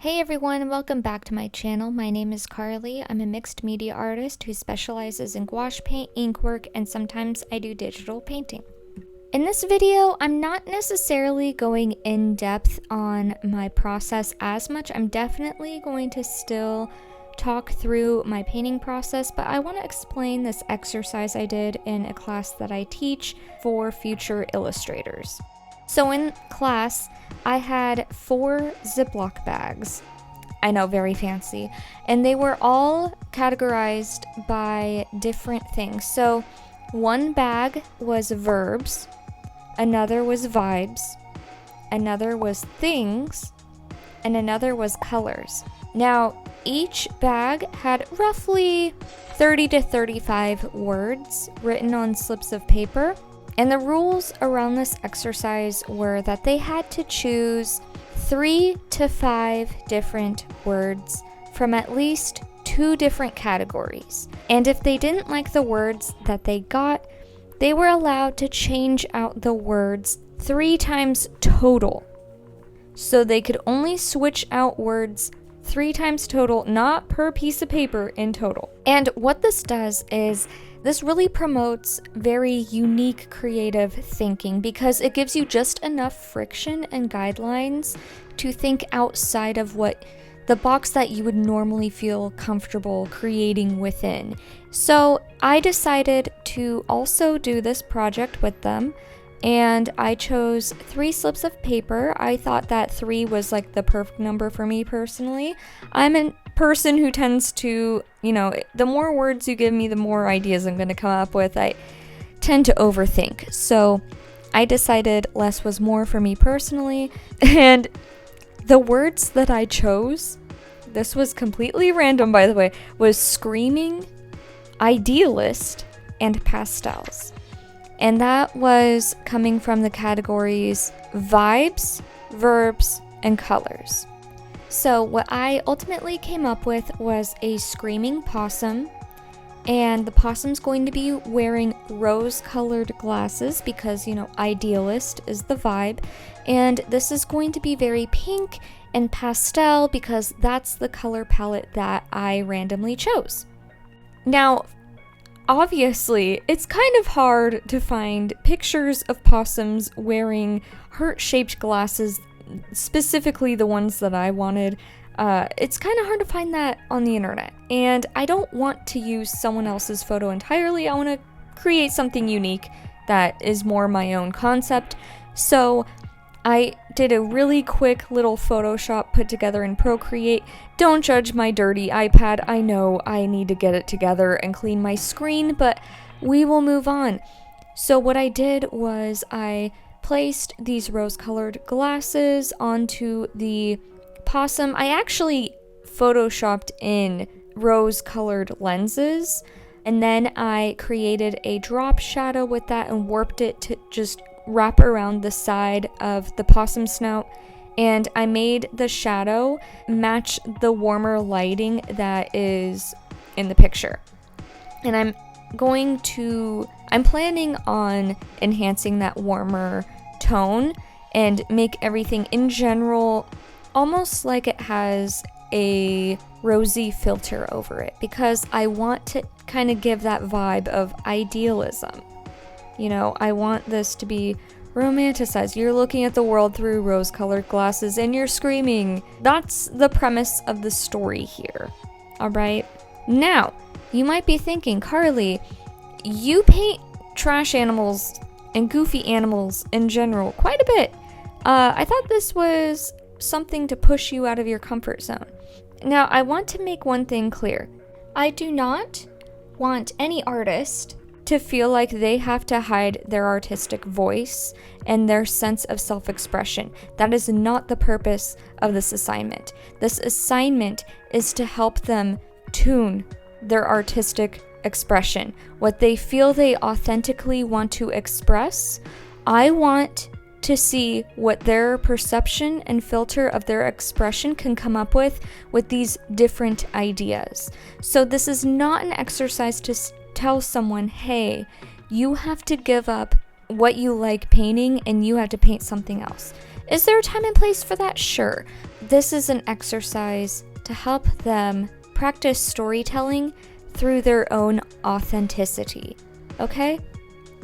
Hey everyone, welcome back to my channel. My name is Carly. I'm a mixed media artist who specializes in gouache paint, ink work, and sometimes I do digital painting. In this video, I'm not necessarily going in depth on my process as much. I'm definitely going to still talk through my painting process, but I want to explain this exercise I did in a class that I teach for future illustrators. So in class, I had 4 Ziploc bags. I know, very fancy. And they were all categorized by different things. So one bag was verbs, another was vibes, another was things, and another was colors. Now, each bag had roughly 30 to 35 words written on slips of paper. And the rules around this exercise were that they had to choose 3 to 5 different words from at least 2 different categories. And if they didn't like the words that they got, they were allowed to change out the words 3 times total. So they could only switch out words 3 times total, not per piece of paper, in total. And what this does is this really promotes very unique creative thinking because it gives you just enough friction and guidelines to think outside of what the box that you would normally feel comfortable creating within. So I decided to also do this project with them, and I chose 3 slips of paper. I thought that 3 was like the perfect number for me personally. I'm a person who tends to, the more words you give me, the more ideas I'm going to come up with. I tend to overthink. So I decided less was more for me personally. And the words that I chose, this was completely random by the way, was screaming, idealist, and pastels. And that was coming from the categories vibes, verbs, and colors. So what I ultimately came up with was a screaming possum, and the possum's going to be wearing rose-colored glasses because, idealist is the vibe, and this is going to be very pink and pastel because that's the color palette that I randomly chose. Now, obviously, it's kind of hard to find pictures of possums wearing heart-shaped glasses, specifically the ones that I wanted. It's kind of hard to find that on the internet, and I don't want to use someone else's photo entirely. I want to create something unique that is more my own concept. So I did a really quick little Photoshop put together in Procreate. Don't judge my dirty iPad. I know I need to get it together and clean my screen, but we will move on. So what I did was I placed these rose-colored glasses onto the possum. I actually photoshopped in rose-colored lenses, and then I created a drop shadow with that and warped it to just wrap around the side of the possum snout, and I made the shadow match the warmer lighting that is in the picture. And I'm planning on enhancing that warmer tone and make everything in general almost like it has a rosy filter over it, because I want to kind of give that vibe of idealism. I want this to be romanticized. You're looking at the world through rose-colored glasses and you're screaming. That's the premise of the story here. Alright? Now, you might be thinking, Carly, you paint trash animals and goofy animals in general quite a bit. I thought this was something to push you out of your comfort zone. Now, I want to make one thing clear. I do not want any artist to feel like they have to hide their artistic voice and their sense of self-expression. That is not the purpose of this assignment. This assignment is to help them tune their artistic expression, what they feel they authentically want to express. I want to see what their perception and filter of their expression can come up with these different ideas. So this is not an exercise to tell someone, hey, you have to give up what you like painting and you have to paint something else. Is there a time and place for that? Sure. this is an exercise to help them practice storytelling through their own authenticity, okay?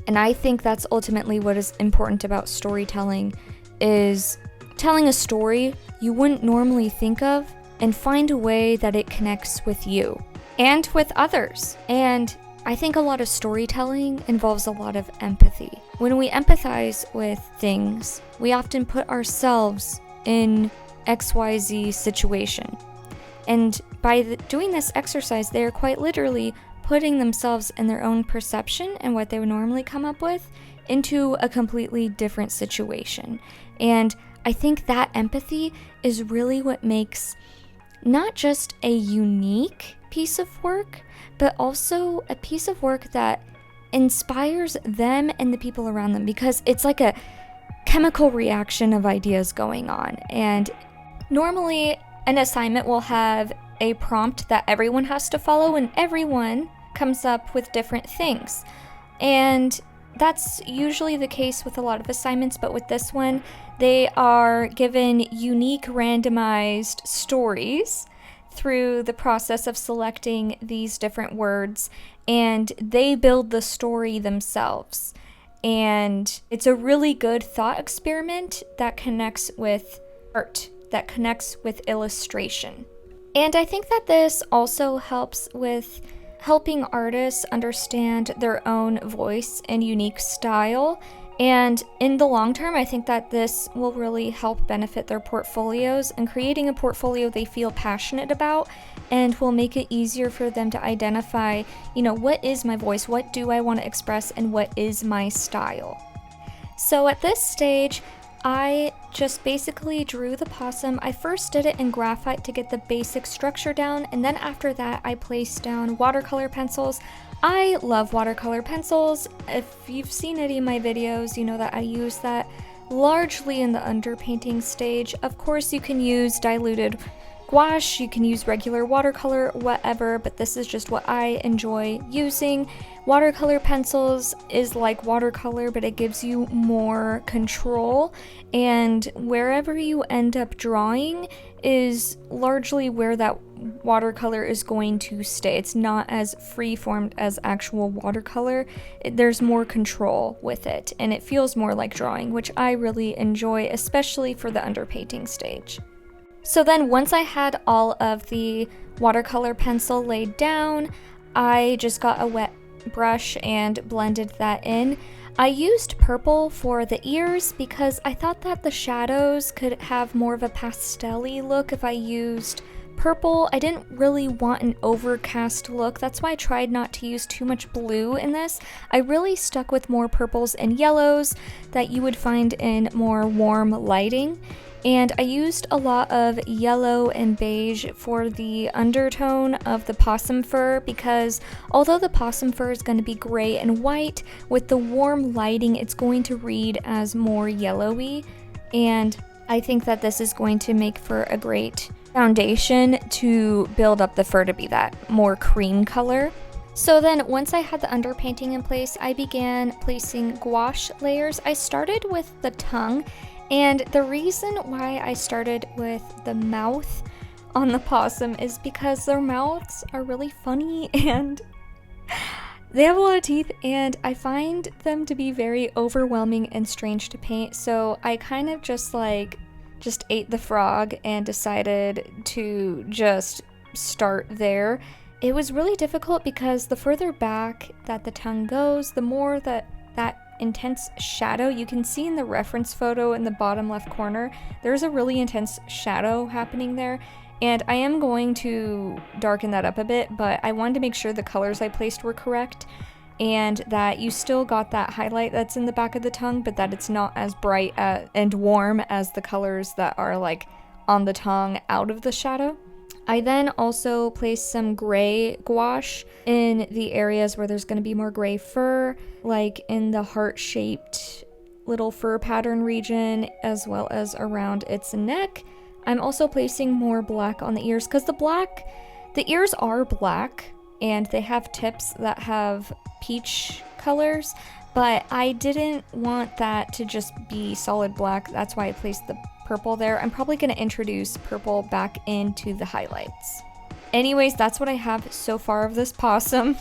And I think that's ultimately what is important about storytelling, is telling a story you wouldn't normally think of and find a way that it connects with you and with others. And I think a lot of storytelling involves a lot of empathy. When we empathize with things, we often put ourselves in XYZ situation. And by doing this exercise, they are quite literally putting themselves in their own perception and what they would normally come up with into a completely different situation. And I think that empathy is really what makes not just a unique piece of work, but also a piece of work that inspires them and the people around them, because it's like a chemical reaction of ideas going on. And normally, an assignment will have a prompt that everyone has to follow, and everyone comes up with different things. And that's usually the case with a lot of assignments, but with this one, they are given unique randomized stories through the process of selecting these different words, and they build the story themselves. And it's a really good thought experiment that connects with art, that connects with illustration. And I think that this also helps with helping artists understand their own voice and unique style. And in the long term, I think that this will really help benefit their portfolios, and creating a portfolio they feel passionate about and will make it easier for them to identify, what is my voice, what do I want to express, and what is my style. So at this stage, I just basically drew the possum. I first did it in graphite to get the basic structure down, and then after that I placed down watercolor pencils. I love watercolor pencils. If you've seen any of my videos, you know that I use that largely in the underpainting stage. Of course, you can use diluted gouache, you can use regular watercolor, whatever, but this is just what I enjoy using. Watercolor pencils is like watercolor, but it gives you more control, and wherever you end up drawing is largely where that watercolor is going to stay. It's not as free-formed as actual watercolor. There's more control with it, and it feels more like drawing, which I really enjoy, especially for the underpainting stage. So then once I had all of the watercolor pencil laid down, I just got a wet brush and blended that in. I used purple for the ears because I thought that the shadows could have more of a pastel-y look if I used purple. I didn't really want an overcast look. That's why I tried not to use too much blue in this. I really stuck with more purples and yellows that you would find in more warm lighting. And I used a lot of yellow and beige for the undertone of the possum fur, because although the possum fur is going to be gray and white, with the warm lighting it's going to read as more yellowy, and I think that this is going to make for a great foundation to build up the fur to be that more cream color. So then once I had the underpainting in place, I began placing gouache layers. I started with the tongue. And the reason why I started with the mouth on the possum is because their mouths are really funny and they have a lot of teeth, and I find them to be very overwhelming and strange to paint. So I kind of just ate the frog and decided to just start there. It was really difficult because the further back that the tongue goes, the more that intense shadow. You can see in the reference photo in the bottom left corner, there's a really intense shadow happening there, and I am going to darken that up a bit, but I wanted to make sure the colors I placed were correct and that you still got that highlight that's in the back of the tongue, but that it's not as bright and warm as the colors that are on the tongue out of the shadow. I then also placed some gray gouache in the areas where there's going to be more gray fur, like in the heart-shaped little fur pattern region, as well as around its neck. I'm also placing more black on the ears because the ears are black and they have tips that have peach colors, but I didn't want that to just be solid black. That's why I placed the purple there. I'm probably going to introduce purple back into the highlights. Anyways, that's what I have so far of this possum.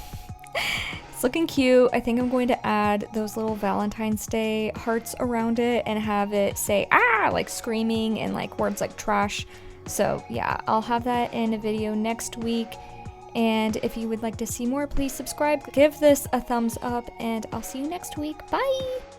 It's looking cute. I think I'm going to add those little Valentine's Day hearts around it and have it say, ah, like screaming and like words like trash. So yeah, I'll have that in a video next week. And if you would like to see more, please subscribe, give this a thumbs up, and I'll see you next week. Bye!